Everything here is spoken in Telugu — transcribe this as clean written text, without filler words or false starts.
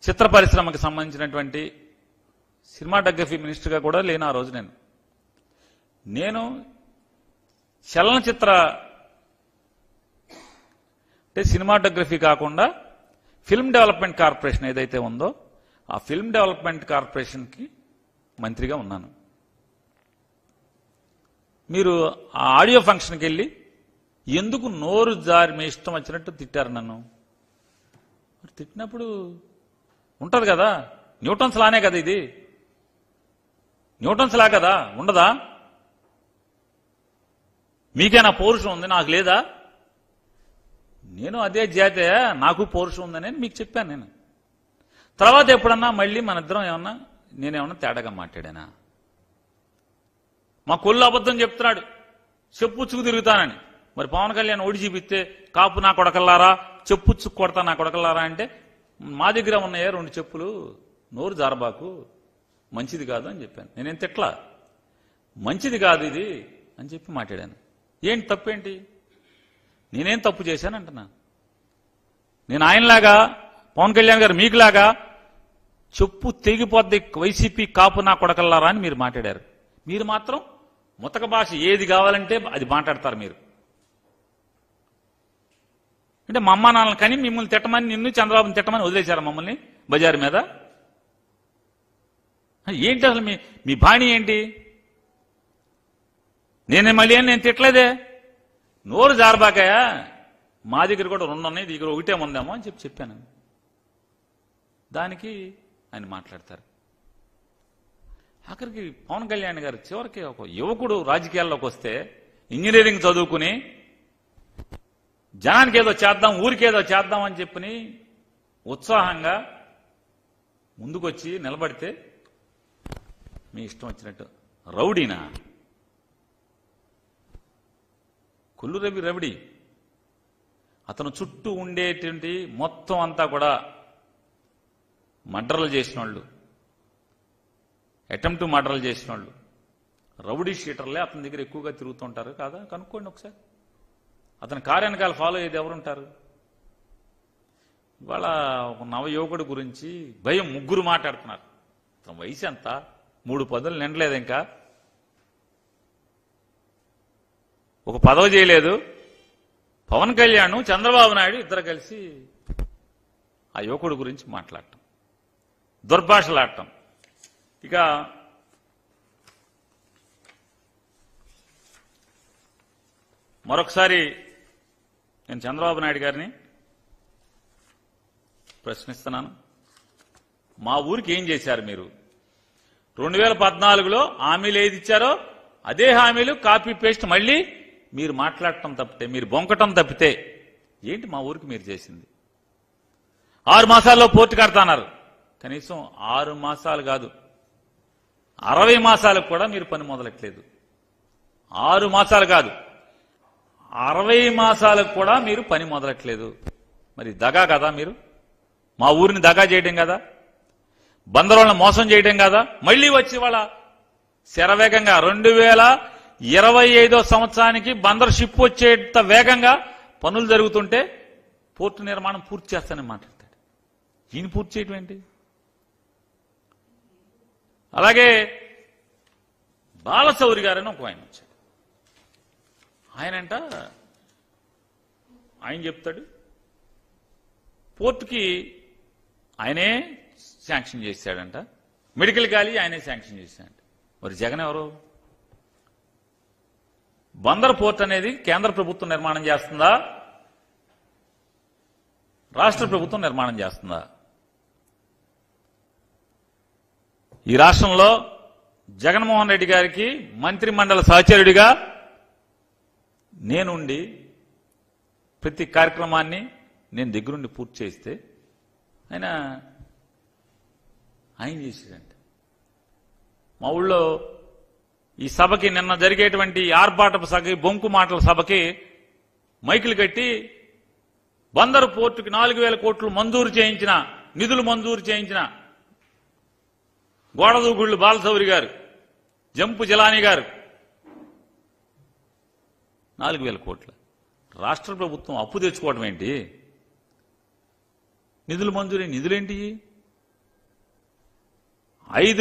చిత్ర పరిశ్రమకు సంబంధించినటువంటి సినిమాటోగ్రఫీ మినిస్టర్గా కూడా లేను ఆ రోజు. నేను చలనచిత్ర అంటే సినిమాటోగ్రఫీ కాకుండా ఫిల్మ్ డెవలప్మెంట్ కార్పొరేషన్ ఏదైతే ఉందో ఆ ఫిల్మ్ డెవలప్మెంట్ కార్పొరేషన్కి మంత్రిగా ఉన్నాను. మీరు ఆ ఆడియో ఫంక్షన్కి వెళ్ళి ఎందుకు నోరు జారి మీ ఇష్టం వచ్చినట్టు తిట్టారు నన్ను. తిట్టినప్పుడు ఉంటుంది కదా, న్యూటన్స్ లానే కదా, ఇది న్యూటన్స్ లా కదా, ఉండదా? మీకేనా పౌరుషం ఉంది, నాకు లేదా? నేను అదే జాతే, నాకు పౌరుషం ఉందని మీకు చెప్పాను. నేను తర్వాత ఎప్పుడన్నా మళ్ళీ మన ఇద్దరం ఏమన్నా నేనేమన్నా తేడాగా మాట్లాడానా? మా కొల్లు అబద్ధం చెప్తున్నాడు, చెప్పుచ్చుకు తిరుగుతానని. మరి పవన్ కళ్యాణ్ ఓడి చూపిస్తే కాపు నా కొడకల్లారా, చెప్పుచ్చుకు కొడతా నా కొడకల్లారా అంటే మా దగ్గర ఉన్నాయే 2 చెప్పులు, నోరు జారబాకు, మంచిది కాదు అని చెప్పాను. నేనేం తిట్లా, మంచిది కాదు ఇది అని చెప్పి మాట్లాడాను. ఏంటి తప్పేంటి? నేనేం తప్పు చేశాను అంటున్నా. నేను ఆయనలాగా పవన్ కళ్యాణ్ గారు మీకులాగా చెప్పు తెగిపోద్ది వైసీపీ కాపు నా కొడకల్లారా అని మీరు మాట్లాడారు. మీరు మాత్రం ముతక భాష ఏది కావాలంటే అది మాట్లాడతారు. మీరు అంటే మా అమ్మ నాన్నలు కానీ మిమ్మల్ని తిట్టమని, నిన్ను చంద్రబాబుని తిట్టమని వదిలేశారా మమ్మల్ని బజారు మీద? ఏంటి అసలు మీ బాణి ఏంటి? నేను తిట్టలేదే. నోరు జారబాకాయా, మా దగ్గర కూడా 2 ఉన్నాయి, దగ్గర 1 ఉందేమో అని చెప్పాను. దానికి ఆయన మాట్లాడతారు. ఆఖరికి పవన్ కళ్యాణ్ గారు చివరికి ఒక యువకుడు రాజకీయాల్లోకి వస్తే ఇంజనీరింగ్ చదువుకుని జనానికి ఏదో చేద్దాం, ఊరికేదో చేద్దాం అని చెప్పి ఉత్సాహంగా ముందుకొచ్చి నిలబడితే మీ ఇష్టం వచ్చినట్టు రౌడీనా? కొల్లు రవి రవిడి. అతను చుట్టూ ఉండేటువంటి మొత్తం అంతా కూడా మర్డర్లు చేసిన వాళ్ళు, అటెంప్ట్ మర్డర్లు చేసిన వాళ్ళు, రౌడీ షీటర్లే అతని దగ్గర ఎక్కువగా తిరుగుతుంటారు కాదా? కనుక్కోండి ఒకసారి. అతని కార్యానకాలు ఫాలో అయ్యేది ఎవరుంటారు? ఇవాళ ఒక నవయువకుడి గురించి భయం 3 మాట్లాడుతున్నారు. అతని వయసు ఎంత? 3 పదులు నిండలేదు, ఇంకా ఒక పదవి చేయలేదు. పవన్ కళ్యాణ్ చంద్రబాబు నాయుడు ఇద్దరు కలిసి ఆ యువకుడి గురించి మాట్లాడటం, దుర్భాషలాడటం. ఇక మరొకసారి నేను చంద్రబాబు నాయుడు గారిని ప్రశ్నిస్తున్నాను. మా ఊరికి ఏం చేశారు మీరు? 2014లో హామీలు ఏది ఇచ్చారో అదే హామీలు కాపీ పేస్ట్ మళ్ళీ మీరు మాట్లాడటం తప్పితే, మీరు బొంకటం తప్పితే ఏంటి మా ఊరికి మీరు చేసింది? 6 మాసాల్లో పోర్టు కడతాన్నారు. కనీసం 6 మాసాలు కాదు, 60 మాసాలకు కూడా మీరు పని మొదలెట్లేదు. 6 మాసాలు కాదు, 60 మాసాలకు కూడా మీరు పని మొదలెట్లేదు. మరి దగా కదా మీరు? మా ఊరిని దగా చేయడం కదా, బందరోళ్ళని మోసం చేయడం కదా? మళ్లీ వచ్చి వాళ్ళ శరవేగంగా 2025 సంవత్సరానికి బందర్ షిప్ వచ్చేంత వేగంగా పనులు జరుగుతుంటే పోర్టు నిర్మాణం పూర్తి చేస్తానని మాట్లాడతాడు. ఈయన పూర్తి చేయడం ఏంటి? అలాగే బాలశౌరి గారని ఒక ఆయన వచ్చాడు. ఆయన చెప్తాడు పోర్టుకి ఆయనే శాంక్షన్ చేశాడంట, మెడికల్ కాలేజీ ఆయనే శాంక్షన్ చేశాడంట. మరి జగన్ ఎవరు? బందర్ పోర్ట్ అనేది కేంద్ర ప్రభుత్వం నిర్మాణం చేస్తుందా, రాష్ట్ర ప్రభుత్వం నిర్మాణం చేస్తుందా? ఈ రాష్ట్రంలో జగన్మోహన్ రెడ్డి గారికి మంత్రి మండలి సహచరుడిగా నేనుండి ప్రతి కార్యక్రమాన్ని నేను దగ్గరుండి పూర్తి చేస్తే ఆయన చేసేదంట. మా ఊళ్ళో ఈ సభకి నిన్న జరిగేటువంటి ఆర్భాటపు సభకి, బొంకు మాటల సభకి మైకులు కట్టి బందరు పోర్టుకి 4,000 కోట్లు మంజూరు చేయించిన, నిధులు మంజూరు చేయించిన గోడదూగుళ్ళు బాలశౌరి గారు, జంపు జిలానీ గారు 4,000 కోట్ల రాష్ట్ర ప్రభుత్వం అప్పు తెచ్చుకోవడం ఏంటి? నిధులు మంజూరు, నిధులేంటి? 5